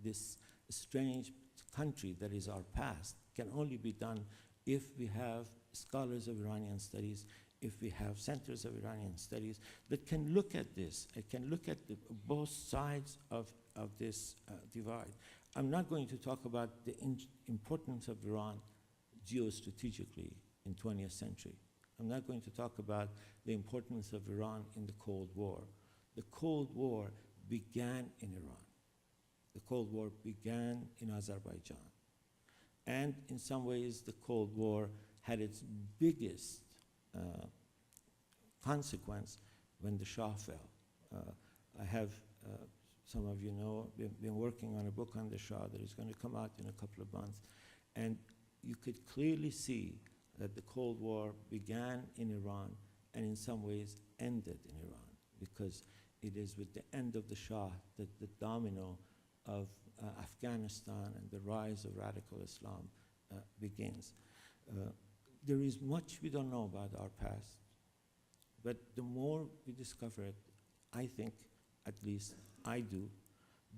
this strange country that is our past can only be done if we have scholars of Iranian studies, if we have centers of Iranian studies that can look at this, can look at both sides of this divide. I'm not going to talk about the importance of Iran geostrategically in 20th century. I'm not going to talk about the importance of Iran in the Cold War. The Cold War began in Iran. The Cold War began in Azerbaijan. And in some ways, the Cold War had its biggest consequence when the Shah fell. I have, some of you know, been working on a book on the Shah that is going to come out in a couple of months. And you could clearly see that the Cold War began in Iran and in some ways ended in Iran, because it is with the end of the Shah that the domino of Afghanistan and the rise of radical Islam begins. There is much we don't know about our past, but the more we discover it, I think, at least I do,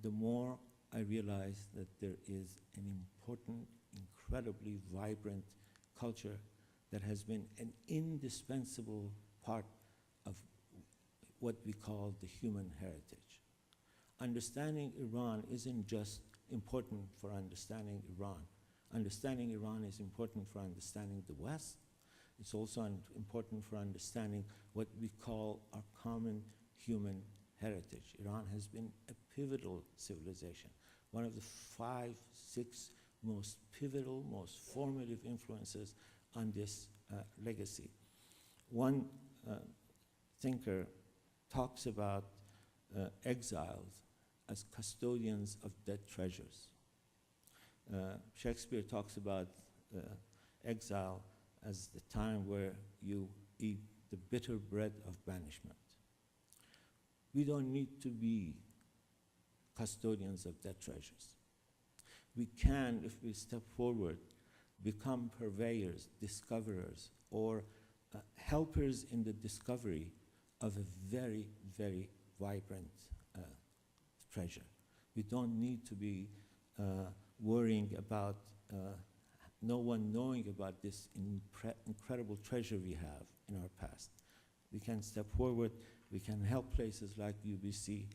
the more I realize that there is an important, incredibly vibrant culture that has been an indispensable part of what we call the human heritage. Understanding Iran isn't just important for understanding Iran. Understanding Iran is important for understanding the West. It's also important for understanding what we call our common human heritage. Iran has been a pivotal civilization, one of the 5, 6 most pivotal, most formative influences on this legacy. One thinker talks about exiles as custodians of dead treasures. Shakespeare talks about exile as the time where you eat the bitter bread of banishment. We don't need to be custodians of dead treasures. We can, if we step forward, become purveyors, discoverers, or helpers in the discovery of a very, very vibrant treasure. We don't need to be worrying about no one knowing about this incredible treasure we have in our past. We can step forward, we can help places like UBC,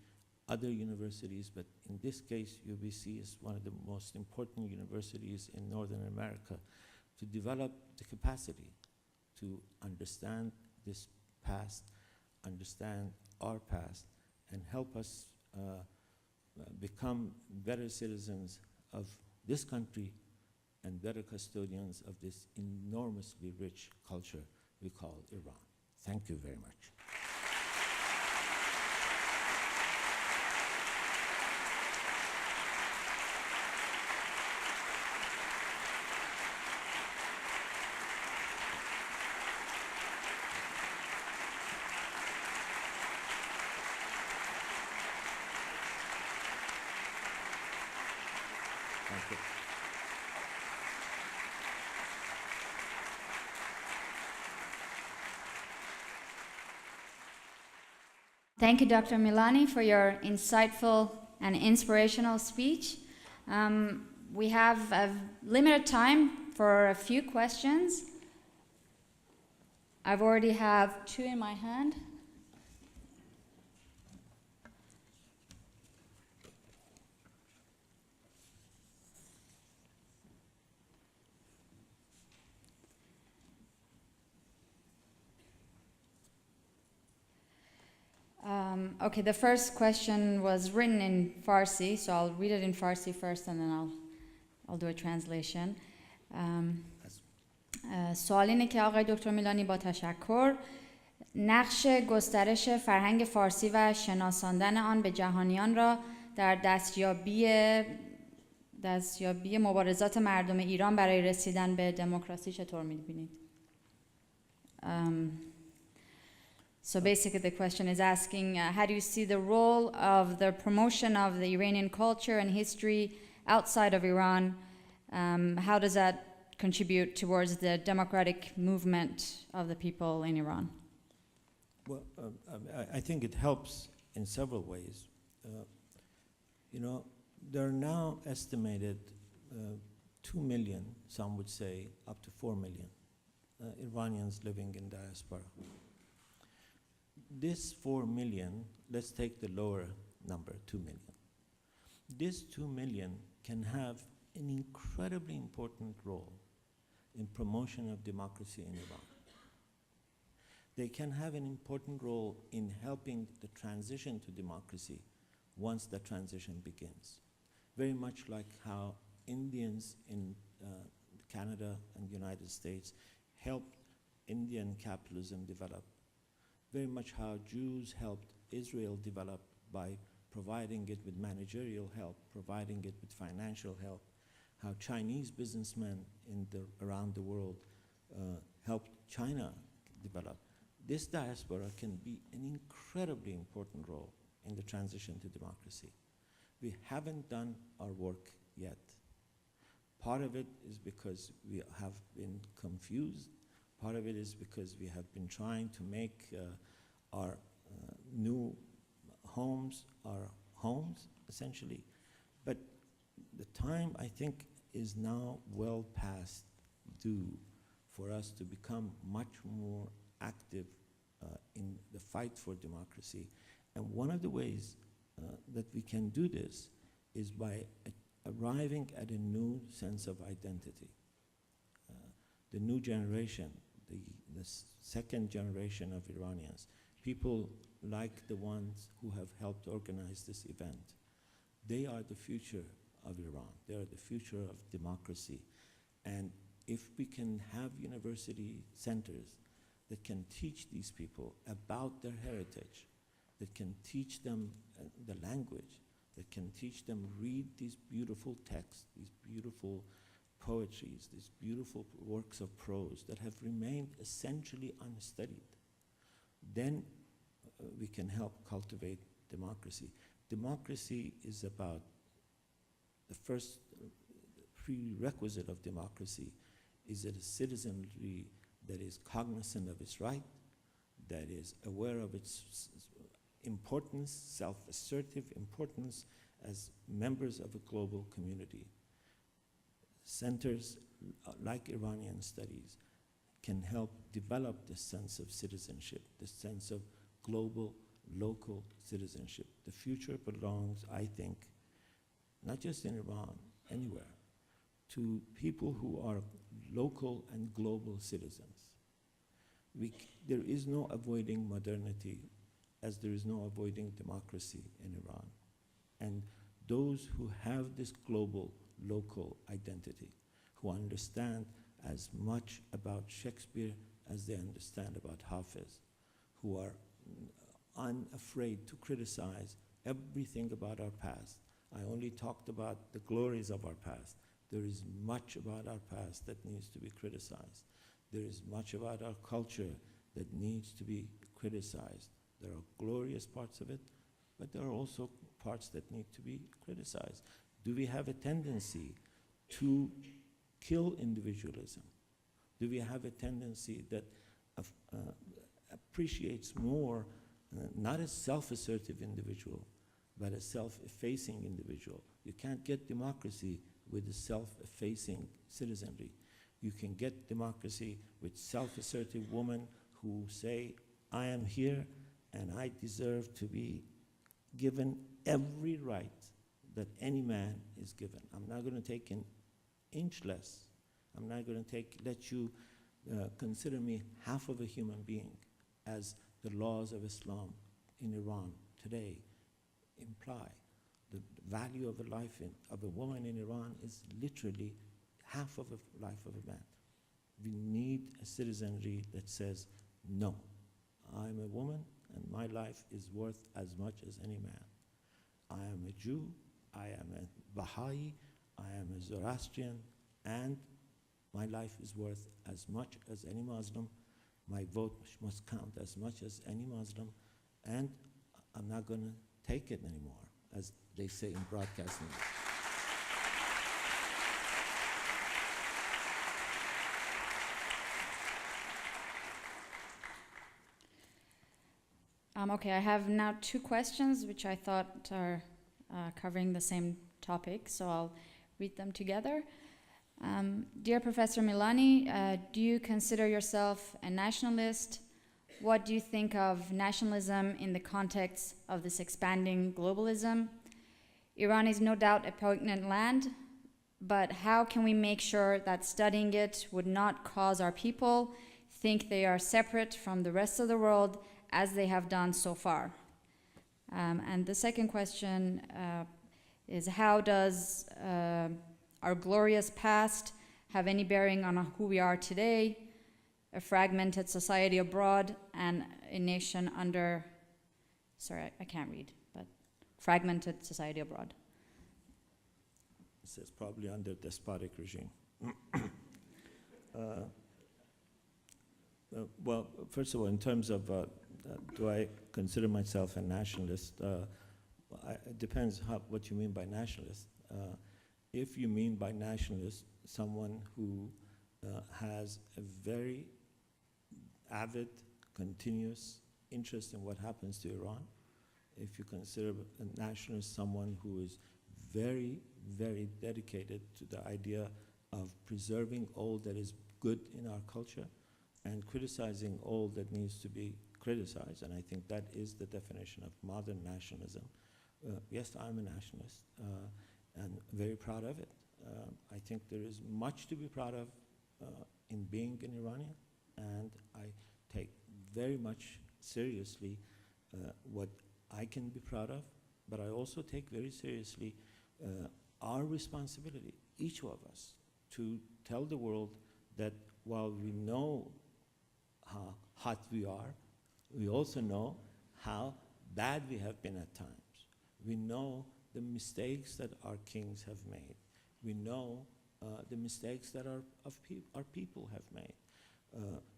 other universities, but in this case, UBC is one of the most important universities in Northern America to develop the capacity to understand this past, understand our past, and help us become better citizens of this country and better custodians of this enormously rich culture we call Iran. Thank you very much. Thank you. Thank you, Dr. Milani, for your insightful and inspirational speech. We have a limited time for a few questions. I've already have 2 in my hand. Okay, the first question was written in Farsi, so I'll read it in Farsi first and then I'll do a translation. سوال اینه که آقای دکتر میلانی با تشکر نقش گسترش فرهنگ فارسی و شناساندن آن به جهانیان را در دستیابی مبارزات مردم ایران برای رسیدن به دموکراسی چطور می‌بینید؟ So basically the question is asking, how do you see the role of the promotion of the Iranian culture and history outside of Iran? How does that contribute towards the democratic movement of the people in Iran? Well, I think it helps in several ways. You know, there are now estimated 2 million, some would say up to 4 million Iranians living in diaspora. This 4 million, let's take the lower number, 2 million. This 2 million can have an incredibly important role in promotion of democracy in Iran. They can have an important role in helping the transition to democracy once the transition begins. Very much like how Indians in Canada and the United States helped Indian capitalism develop. Very much how Jews helped Israel develop by providing it with managerial help, providing it with financial help, how Chinese businessmen around the world helped China develop. This diaspora can be an incredibly important role in the transition to democracy. We haven't done our work yet. Part of it is because we have been confused. Part of it is because we have been trying to make our new homes our homes, essentially. But the time, I think, is now well past due for us to become much more active in the fight for democracy. And one of the ways that we can do this is by arriving at a new sense of identity. The new generation, the second generation of Iranians, people like the ones who have helped organize this event, they are the future of Iran. They are the future of democracy. And if we can have university centers that can teach these people about their heritage, that can teach them the language, that can teach them read these beautiful texts, these beautiful poetries, these beautiful works of prose that have remained essentially unstudied, then we can help cultivate democracy. Democracy is about the first prerequisite of democracy is that a citizenry that is cognizant of its right, that is aware of its importance, self-assertive importance as members of a global community. Centers like Iranian studies can help develop this sense of citizenship, this sense of global, local citizenship. The future belongs, I think, not just in Iran, anywhere, to people who are local and global citizens. There is no avoiding modernity as there is no avoiding democracy in Iran. And those who have this global, local identity, who understand as much about Shakespeare as they understand about Hafiz, who are unafraid to criticize everything about our past. I only talked about the glories of our past. There is much about our past that needs to be criticized. There is much about our culture that needs to be criticized. There are glorious parts of it, but there are also parts that need to be criticized. Do we have a tendency to kill individualism? Do we have a tendency that appreciates more not a self-assertive individual, but a self-effacing individual? You can't get democracy with a self-effacing citizenry. You can get democracy with self-assertive women who say, I am here and I deserve to be given every right that any man is given. I'm not going to take an inch less. I'm not going to let you consider me half of a human being, as the laws of Islam in Iran today imply. The value of a life of a woman in Iran is literally half of a life of a man. We need a citizenry that says, no, I'm a woman and my life is worth as much as any man. I am a Jew, I am a Baha'i, I am a Zoroastrian, and my life is worth as much as any Muslim. My vote must count as much as any Muslim, and I'm not going to take it anymore, as they say in broadcasting. Okay, I have now two questions which I thought are covering the same topic, so I'll read them together. Dear Professor Milani, do you consider yourself a nationalist? What do you think of nationalism in the context of this expanding globalism? Iran is no doubt a poignant land, but how can we make sure that studying it would not cause our people think they are separate from the rest of the world as they have done so far? And the second question is, how does our glorious past have any bearing on who we are today, a fragmented society abroad and a nation under, sorry, I can't read, but fragmented society abroad? It says probably under despotic regime. Well, first of all, in terms of do I consider myself a nationalist, it depends what you mean by nationalist. If you mean by nationalist someone who has a very avid, continuous interest in what happens to Iran, if you consider a nationalist someone who is very, very dedicated to the idea of preserving all that is good in our culture and criticizing all that needs to be criticized, and I think that is the definition of modern nationalism. Yes, I'm a nationalist, and very proud of it. I think there is much to be proud of in being an Iranian, and I take very much seriously what I can be proud of, but I also take very seriously our responsibility, each of us, to tell the world that while we know how hot we are, we also know how bad we have been at times. We know the mistakes that our kings have made. We know the mistakes that our people have made.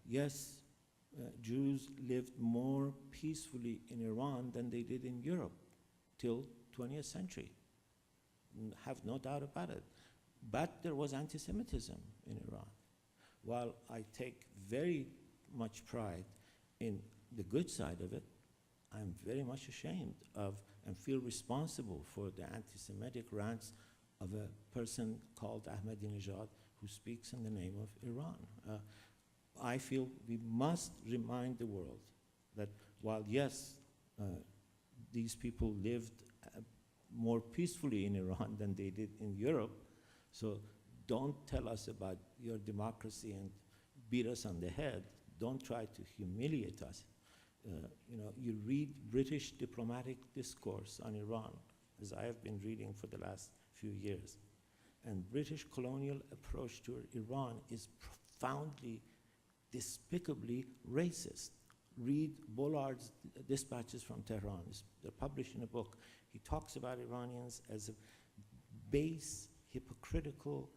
Yes, Jews lived more peacefully in Iran than they did in Europe till 20th century. Have no doubt about it. But there was anti-Semitism in Iran. While I take very much pride in the good side of it, I'm very much ashamed of and feel responsible for the anti-Semitic rants of a person called Ahmadinejad who speaks in the name of Iran. I feel we must remind the world that while, yes, these people lived more peacefully in Iran than they did in Europe, so don't tell us about your democracy and beat us on the head. Don't try to humiliate us. You read British diplomatic discourse on Iran, as I have been reading for the last few years, and British colonial approach to Iran is profoundly, despicably racist. Read Bollard's dispatches from Tehran. They're published in a book. He talks about Iranians as a base, hypocritical,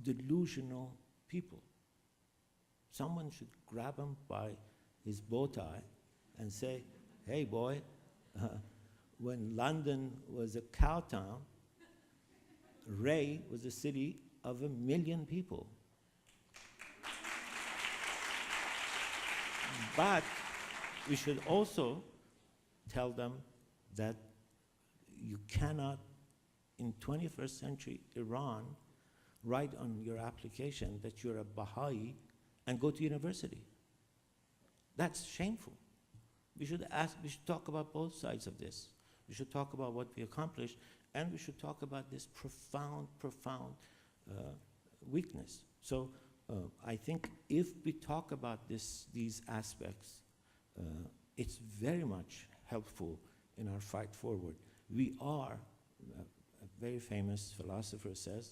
delusional people. Someone should grab him by his bow tie and say, hey boy, when London was a cow town, Ray was a city of 1 million people. But we should also tell them that you cannot, in 21st century Iran, write on your application that you're a Baha'i and go to university. That's shameful. We should talk about both sides of this. We should talk about what we accomplished, and we should talk about this profound weakness. So I think if we talk about these aspects, it's very much helpful in our fight forward. We are, a very famous philosopher says,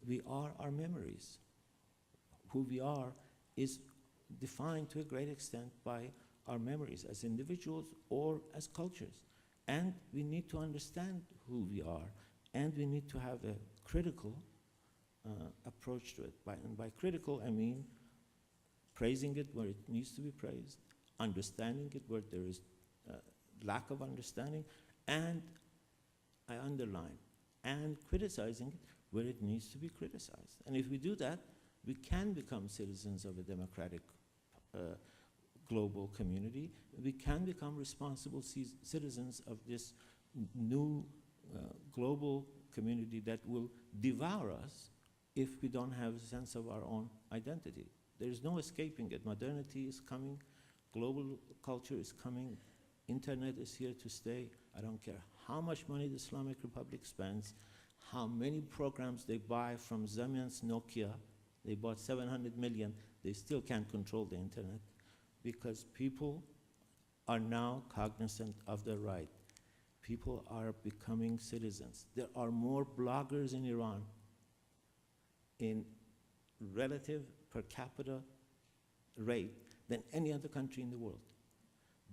we are our memories. Who we are is defined to a great extent by our memories as individuals or as cultures. And we need to understand who we are, and we need to have a critical approach to it. And by critical, I mean praising it where it needs to be praised, understanding it where there is lack of understanding, and I underline, and criticizing it where it needs to be criticized. And if we do that, we can become citizens of a democratic global community. We can become responsible citizens of this new global community that will devour us if we don't have a sense of our own identity. There is no escaping it. Modernity is coming, global culture is coming, internet is here to stay. I don't care how much money the Islamic Republic spends, how many programs they buy from Siemens, Nokia. They bought 700 million. They still can't control the internet because people are now cognizant of their right. People are becoming citizens. There are more bloggers in Iran in relative per capita rate than any other country in the world.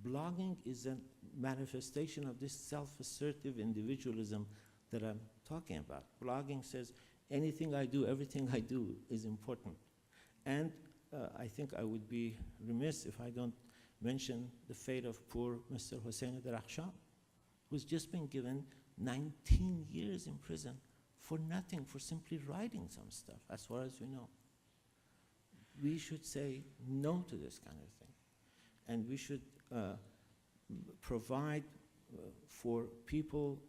Blogging is a manifestation of this self-assertive individualism that I'm talking about. Blogging says, anything I do, everything I do is important. And I think I would be remiss if I don't mention the fate of poor Mr. Hossein Darakhshan, who's just been given 19 years in prison for nothing, for simply writing some stuff, as far as we know. We should say no to this kind of thing. And we should provide for people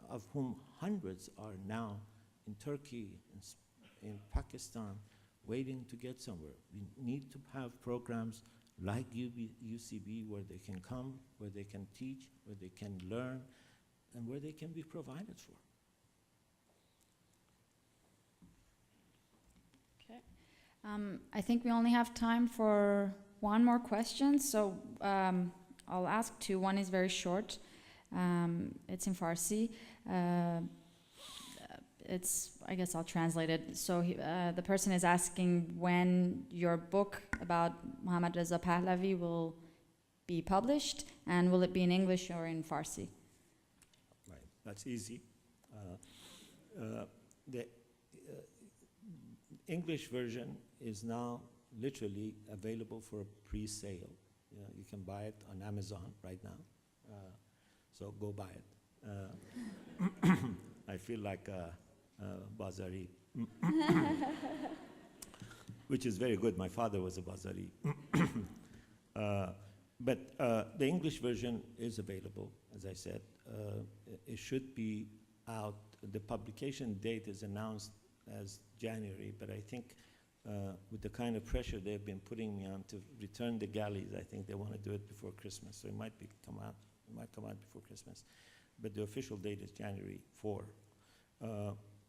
of whom hundreds are now in Turkey, in Pakistan, waiting to get somewhere. We need to have programs like UCB where they can come, where they can teach, where they can learn, and where they can be provided for. Okay. I think we only have time for one more question, so I'll ask two. One is very short. It's in Farsi. I guess I'll translate it. So the person is asking when your book about Muhammad Reza Pahlavi will be published, and will it be in English or in Farsi? Right, that's easy. The English version is now literally available for a pre-sale. You can buy it on Amazon right now, so go buy it. I feel like a Bazari, which is very good. My father was a Bazari. But the English version is available, as I said. It should be out. The publication date is announced as January, but I think with the kind of pressure they've been putting me on to return the galleys, I think they want to do it before Christmas. So it might come out before Christmas. But the official date is January 4.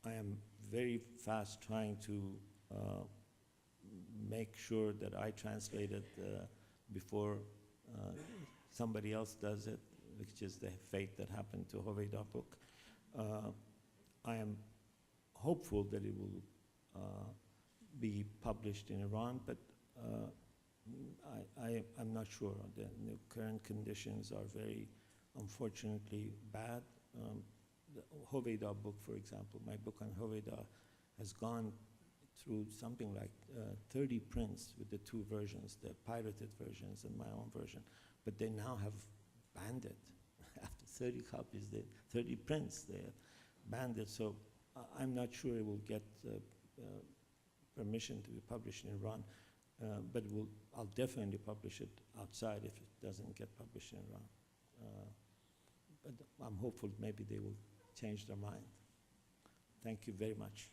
I am very fast trying to make sure that I translate it before somebody else does it, which is the fate that happened to Hoveyda book. I am hopeful that it will be published in Iran, but I'm not sure. The current conditions are very, unfortunately, bad. The Hoveyda book, for example, my book on Hoveyda has gone through something like 30 prints with the two versions, the pirated versions and my own version. But they now have banned it. After 30 copies, 30 prints, they banned it. So I'm not sure it will get permission to be published in Iran, but I'll definitely publish it outside if it doesn't get published in Iran. But I'm hopeful maybe they will change their mind. Thank you very much.